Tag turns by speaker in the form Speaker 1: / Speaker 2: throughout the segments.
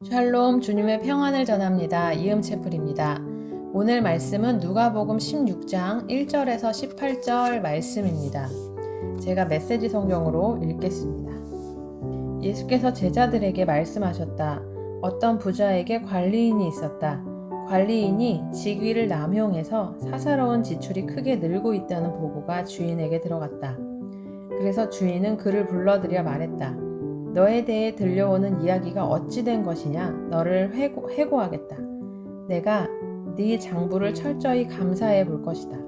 Speaker 1: 샬롬, 주님의 평안을 전합니다. 이음채플입니다. 오늘 말씀은 누가복음 16장 1절에서 18절 말씀입니다. 제가 메시지 성경으로 읽겠습니다. 예수께서 제자들에게 말씀하셨다. 어떤 부자에게 관리인이 있었다. 관리인이 직위를 남용해서 사사로운 지출이 크게 늘고 있다는 보고가 주인에게 들어갔다. 그래서 주인은 그를 불러들여 말했다. 너에 대해 들려오는 이야기가 어찌 된 것이냐? 너를 회고하겠다. 내가 네 장부를 철저히 감사해 볼 것이다.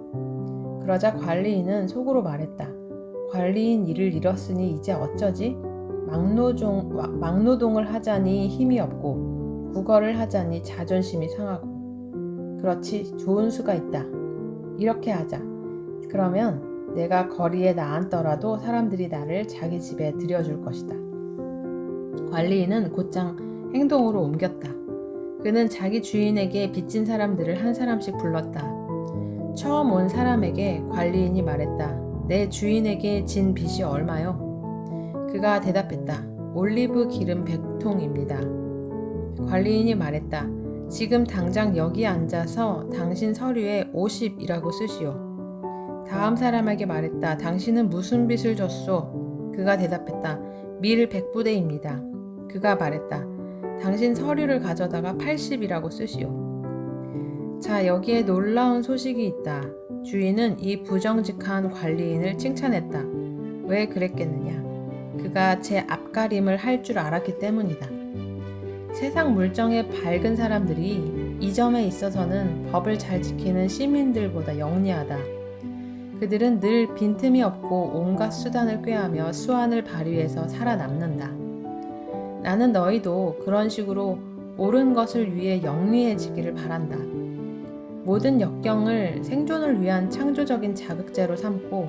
Speaker 1: 그러자 관리인은 속으로 말했다. 관리인 일을 잃었으니 이제 어쩌지? 막노동을 하자니 힘이 없고 구걸을 하자니 자존심이 상하고. 그렇지, 좋은 수가 있다. 이렇게 하자. 그러면 내가 거리에 나앉더라도 사람들이 나를 자기 집에 들여줄 것이다. 관리인은 곧장 행동으로 옮겼다. 그는 자기 주인에게 빚진 사람들을 한 사람씩 불렀다. 처음 온 사람에게 관리인이 말했다. 내 주인에게 진 빚이 얼마요? 그가 대답했다. 올리브 기름 100통입니다. 관리인이 말했다. 지금 당장 여기 앉아서 당신 서류에 50이라고 쓰시오. 다음 사람에게 말했다. 당신은 무슨 빚을 졌소? 그가 대답했다. 밀 100부대입니다. 그가 말했다. 당신 서류를 가져다가 80이라고 쓰시오. 자, 여기에 놀라운 소식이 있다. 주인은 이 부정직한 관리인을 칭찬했다. 왜 그랬겠느냐? 그가 제 앞가림을 할 줄 알았기 때문이다. 세상 물정에 밝은 사람들이 이 점에 있어서는 법을 잘 지키는 시민들보다 영리하다. 그들은 늘 빈틈이 없고 온갖 수단을 꾀하며 수완을 발휘해서 살아남는다. 나는 너희도 그런 식으로 옳은 것을 위해 영리해지기를 바란다. 모든 역경을 생존을 위한 창조적인 자극제로 삼고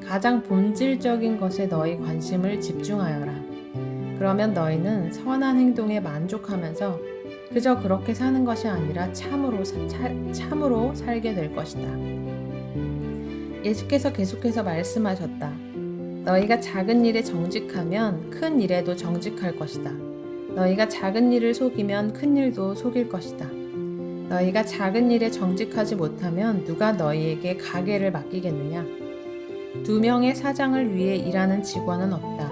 Speaker 1: 가장 본질적인 것에 너희 관심을 집중하여라. 그러면 너희는 선한 행동에 만족하면서 그저 그렇게 사는 것이 아니라 참으로 살게 될 것이다. 예수께서 계속해서 말씀하셨다. 너희가 작은 일에 정직하면 큰 일에도 정직할 것이다. 너희가 작은 일을 속이면 큰 일도 속일 것이다. 너희가 작은 일에 정직하지 못하면 누가 너희에게 가게를 맡기겠느냐? 2명의 사장을 위해 일하는 직원은 없다.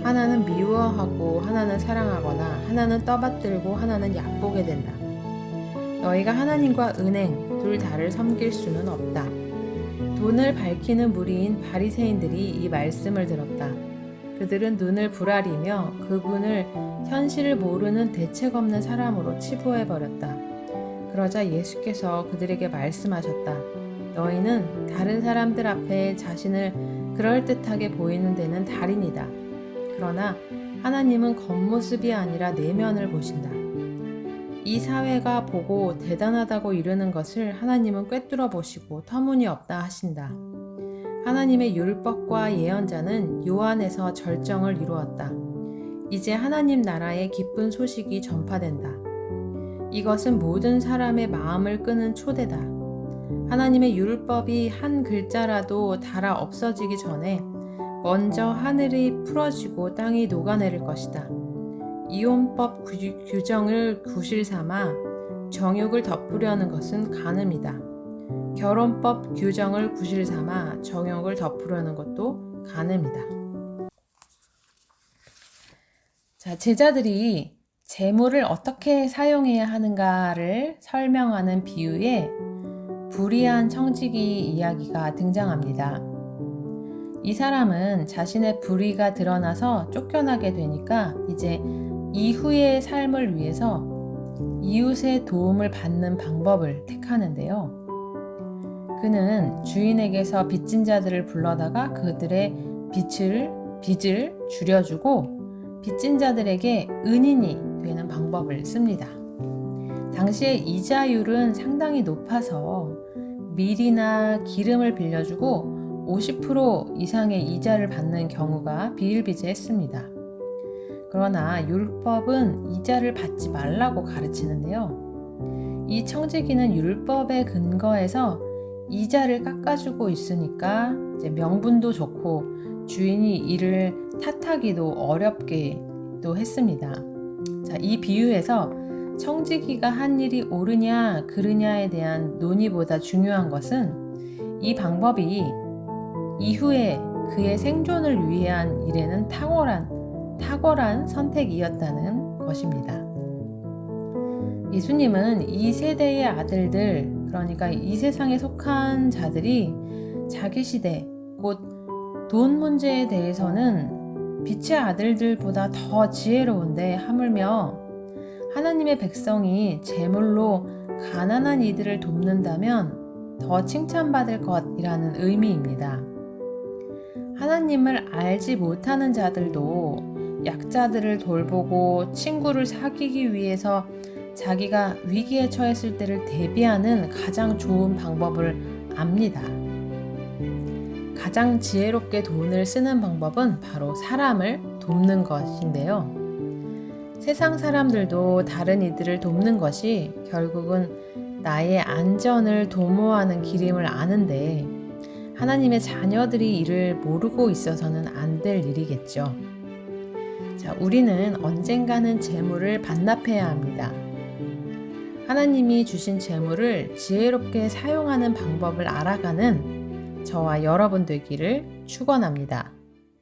Speaker 1: 하나는 미워하고 하나는 사랑하거나 하나는 떠받들고 하나는 얕보게 된다. 너희가 하나님과 은행 둘 다를 섬길 수는 없다. 돈을 밝히는 무리인 바리새인들이 이 말씀을 들었다. 그들은 눈을 부라리며 그분을 현실을 모르는 대책 없는 사람으로 치부해버렸다. 그러자 예수께서 그들에게 말씀하셨다. 너희는 다른 사람들 앞에 자신을 그럴듯하게 보이는 데는 달인이다. 그러나 하나님은 겉모습이 아니라 내면을 보신다. 이 사회가 보고 대단하다고 이르는 것을 하나님은 꿰뚫어 보시고 터무니없다 하신다. 하나님의 율법과 예언자는 요한에서 절정을 이루었다. 이제 하나님 나라의 기쁜 소식이 전파된다. 이것은 모든 사람의 마음을 끄는 초대다. 하나님의 율법이 한 글자라도 닳아 없어지기 전에 먼저 하늘이 풀어지고 땅이 녹아내릴 것이다. 이혼법 규정을 구실 삼아 정욕을 덮으려는 것은 간음이다. 결혼법 규정을 구실 삼아 정욕을 덮으려는 것도 간음이다. 자, 제자들이 재물을 어떻게 사용해야 하는가를 설명하는 비유에 불의한 청지기 이야기가 등장합니다. 이 사람은 자신의 불의가 드러나서 쫓겨나게 되니까 이제 이후의 삶을 위해서 이웃의 도움을 받는 방법을 택하는데요. 그는 주인에게서 빚진 자들을 불러다가 그들의 빚을 줄여주고 빚진 자들에게 은인이 되는 방법을 씁니다. 당시의 이자율은 상당히 높아서 밀이나 기름을 빌려주고 50% 이상의 이자를 받는 경우가 비일비재했습니다. 그러나 율법은 이자를 받지 말라고 가르치는데요. 이 청지기는 율법에 근거해서 이자를 깎아주고 있으니까 이제 명분도 좋고 주인이 이를 탓하기도 어렵기도 했습니다. 자, 자, 이 비유에서 청지기가 한 일이 옳으냐 그르냐에 대한 논의보다 중요한 것은 이 방법이 이후에 그의 생존을 위한 일에는 탁월한 선택이었다는 것입니다. 예수님은 이 세대의 아들들, 그러니까 이 세상에 속한 자들이 자기 시대, 곧 돈 문제에 대해서는 빛의 아들들보다 더 지혜로운데 하물며 하나님의 백성이 제물로 가난한 이들을 돕는다면 더 칭찬받을 것이라는 의미입니다. 하나님을 알지 못하는 자들도 약자들을 돌보고 친구를 사귀기 위해서 자기가 위기에 처했을 때를 대비하는 가장 좋은 방법을 압니다. 가장 지혜롭게 돈을 쓰는 방법은 바로 사람을 돕는 것인데요. 세상 사람들도 다른 이들을 돕는 것이 결국은 나의 안전을 도모하는 길임을 아는데 하나님의 자녀들이 이를 모르고 있어서는 안 될 일이겠죠. 자, 우리는 언젠가는 재물을 반납해야 합니다. 하나님이 주신 재물을 지혜롭게 사용하는 방법을 알아가는 저와 여러분 되기를 축원합니다.